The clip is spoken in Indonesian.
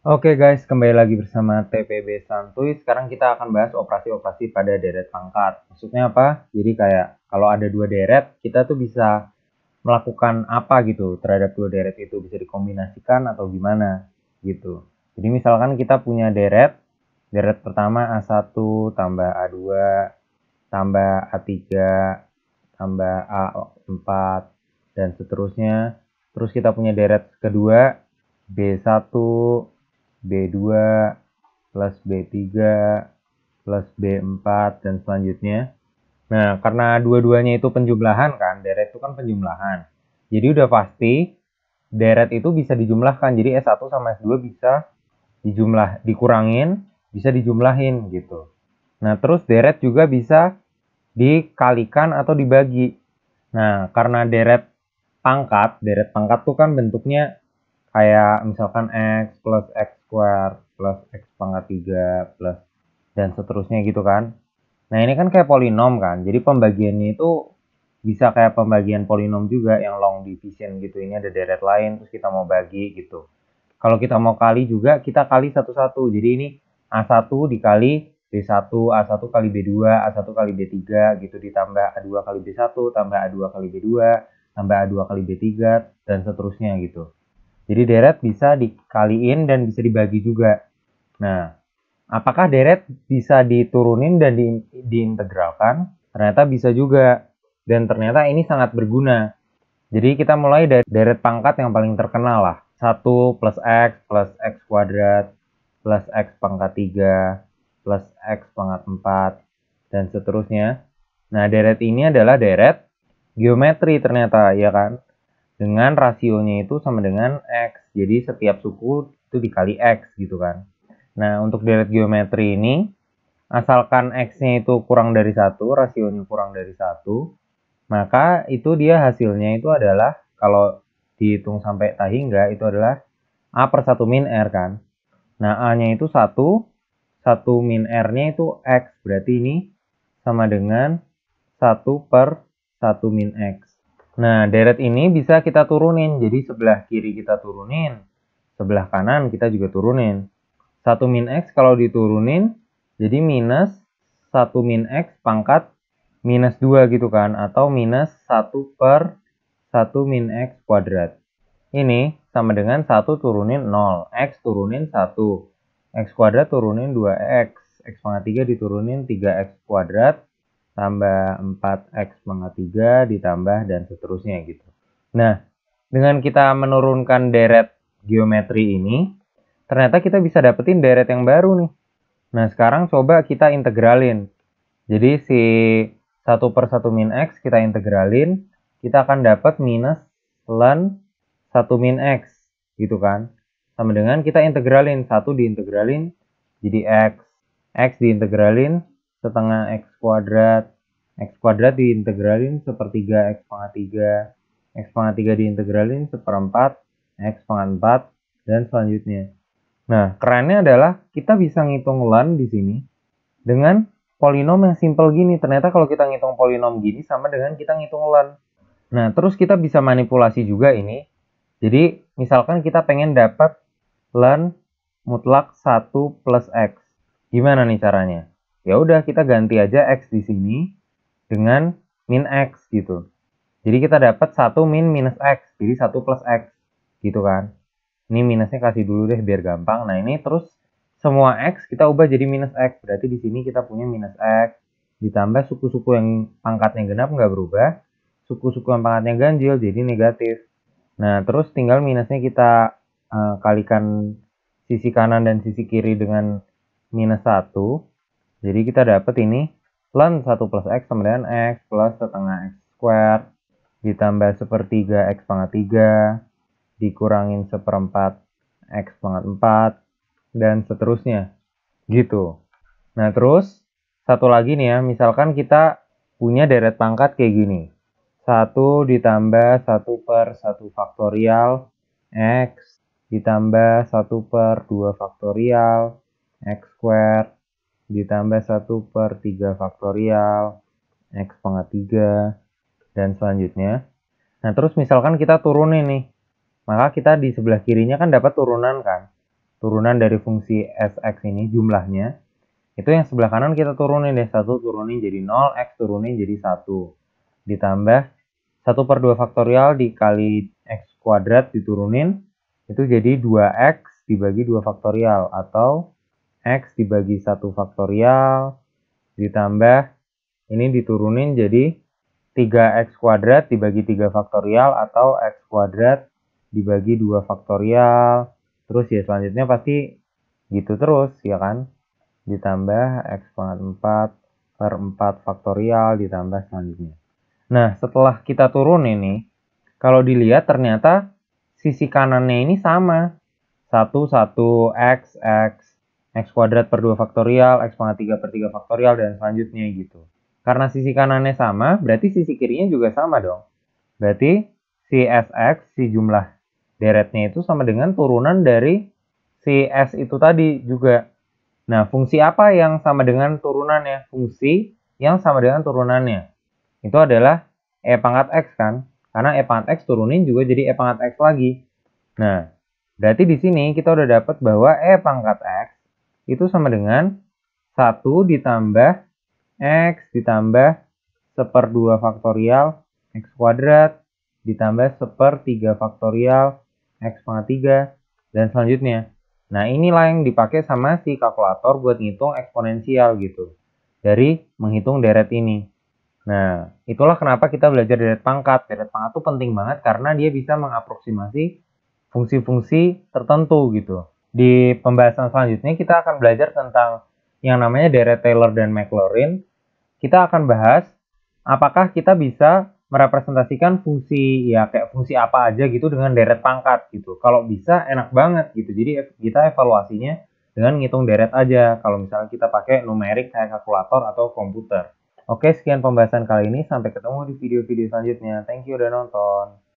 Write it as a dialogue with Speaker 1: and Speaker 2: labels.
Speaker 1: Oke guys, kembali lagi bersama TPB Santuy. Sekarang kita akan bahas operasi-operasi pada deret pangkat. Maksudnya apa? Jadi kayak kalau ada dua deret, kita tuh bisa melakukan apa gitu terhadap dua deret itu. Bisa dikombinasikan atau gimana gitu. Jadi misalkan kita punya deret pertama A1 tambah A2 tambah A3 tambah A4 dan seterusnya. Terus kita punya deret kedua B1 B2 plus B3 plus B4 dan selanjutnya. Nah, karena dua-duanya itu penjumlahan kan, deret itu kan penjumlahan. Jadi udah pasti deret itu bisa dijumlahkan. Jadi S1 sama S2 bisa dikurangin, bisa dijumlahin gitu. Nah, terus deret juga bisa dikalikan atau dibagi. Nah, karena deret pangkat tuh kan bentuknya kayak misalkan X plus X square plus X pangkat 3 plus dan seterusnya gitu kan. Nah ini kan kayak polinom kan, jadi pembagiannya itu bisa kayak pembagian polinom juga yang long division gitu. Ini ada deret lain terus kita mau bagi gitu. Kalau kita mau kali juga kita kali satu-satu. Jadi ini A1 dikali B1, A1 kali B2, A1 kali B3 gitu ditambah A2 kali B1, tambah A2 kali B2, tambah A2 kali B3 dan seterusnya gitu. Jadi deret bisa dikaliin dan bisa dibagi juga. Nah, apakah deret bisa diturunin dan diintegralkan? Ternyata bisa juga. Dan ternyata ini sangat berguna. Jadi kita mulai dari deret pangkat yang paling terkenal lah. 1 plus X kuadrat plus X pangkat 3 plus X pangkat 4 dan seterusnya. Nah, deret ini adalah deret geometri ternyata, ya kan? Dengan rasionya itu sama dengan X. Jadi setiap suku itu dikali X gitu kan. Nah, untuk deret geometri ini, asalkan X-nya itu kurang dari 1, rasionya kurang dari 1, maka itu dia hasilnya itu adalah, kalau dihitung sampai tak hingga, itu adalah A per 1 min R kan. Nah, A-nya itu 1, 1 min R-nya itu X. Berarti ini sama dengan 1 per 1 min X. Nah, deret ini bisa kita turunin. Jadi sebelah kiri kita turunin, sebelah kanan kita juga turunin. 1 min X kalau diturunin, jadi minus 1 min X pangkat minus 2 gitu kan. Atau minus 1 per 1 min X kuadrat. Ini sama dengan 1 turunin 0. X turunin 1. X kuadrat turunin 2X. X pangkat 3 diturunin 3X kuadrat. Tambah 4X pangkat 3 ditambah dan seterusnya gitu. Nah, dengan kita menurunkan deret geometri ini, ternyata kita bisa dapetin deret yang baru nih. Nah, sekarang coba kita integralin. Jadi si 1 per 1 min X kita integralin, kita akan dapat minus ln 1 min X gitu kan. Sama dengan kita integralin, 1 diintegralin jadi X. X diintegralin setengah X kuadrat diintegralin sepertiga X pangkat 3, X pangkat 3 diintegralin seperempat X pangkat 4 dan selanjutnya. Nah, kerennya adalah kita bisa ngitung ln di sini dengan polinom yang simple gini. Ternyata kalau kita ngitung polinom gini sama dengan kita ngitung ln. Nah, terus kita bisa manipulasi juga ini. Jadi, misalkan kita pengen dapat ln mutlak 1 plus X. Gimana nih caranya? Ya udah, kita ganti aja X di sini dengan min X gitu. Jadi kita dapat 1 min minus X. Jadi 1 plus X gitu kan. Ini minusnya kasih dulu deh biar gampang. Nah, ini terus semua X kita ubah jadi minus X. Berarti di sini kita punya minus X. Ditambah suku-suku yang pangkatnya genap nggak berubah. Suku-suku yang pangkatnya ganjil jadi negatif. Nah, terus tinggal minusnya kita kalikan sisi kanan dan sisi kiri dengan minus 1. Jadi kita dapat ini ln 1 plus X sama dengan X plus setengah X square ditambah sepertiga X pangkat 3 dikurangin seperempat X pangkat 4 dan seterusnya gitu. Nah, terus satu lagi nih ya, misalkan kita punya deret pangkat kayak gini. 1 ditambah 1 per 1 faktorial X ditambah 1 per 2 faktorial X square ditambah 1 per 3 faktorial X pangkat 3 dan selanjutnya. Nah, terus misalkan kita turunin nih, maka kita di sebelah kirinya kan dapat turunan kan. turunan dari fungsi Sx ini jumlahnya, itu yang sebelah kanan kita turunin deh, 1 turunin jadi 0, X turunin jadi 1. Ditambah 1/2 faktorial dikali X kuadrat diturunin, itu jadi 2X dibagi 2 faktorial, atau X dibagi 1 faktorial, ditambah ini diturunin jadi 3x kuadrat dibagi 3 faktorial atau x kuadrat dibagi 2 faktorial. Terus ya selanjutnya pasti gitu terus ya kan. Ditambah x pangkat 4 per 4 faktorial ditambah selanjutnya. Nah setelah kita turun ini, kalau dilihat ternyata sisi kanannya ini sama. 1, 1, x kuadrat per 2 faktorial, x pangkat 3 per 3 faktorial, dan selanjutnya gitu. Karena sisi kanannya sama, berarti sisi kirinya juga sama dong. Berarti si Sx, si jumlah deretnya itu sama dengan turunan dari si S itu tadi juga. Nah, fungsi apa yang sama dengan turunannya? Fungsi yang sama dengan turunannya. Itu adalah E pangkat X kan? Karena E pangkat X turunin juga jadi E pangkat X lagi. Nah, berarti di sini kita udah dapat bahwa E pangkat X itu sama dengan 1 ditambah X ditambah 1/2 faktorial X kuadrat ditambah 1/3 faktorial X pangkat 3 dan selanjutnya. Nah inilah yang dipakai sama si kalkulator buat ngitung eksponensial gitu. Dari menghitung deret ini. Nah itulah kenapa kita belajar deret pangkat. Deret pangkat itu penting banget karena dia bisa mengaproksimasi fungsi-fungsi tertentu gitu. Di pembahasan selanjutnya kita akan belajar tentang yang namanya deret Taylor dan Maclaurin. Kita akan bahas apakah kita bisa merepresentasikan fungsi ya kayak fungsi apa aja gitu dengan deret pangkat gitu. Kalau bisa enak banget gitu. Jadi kita evaluasinya dengan ngitung deret aja kalau misalnya kita pakai numerik kayak kalkulator atau komputer. Oke, sekian pembahasan kali ini. Sampai ketemu di video-video selanjutnya. Thank you udah nonton.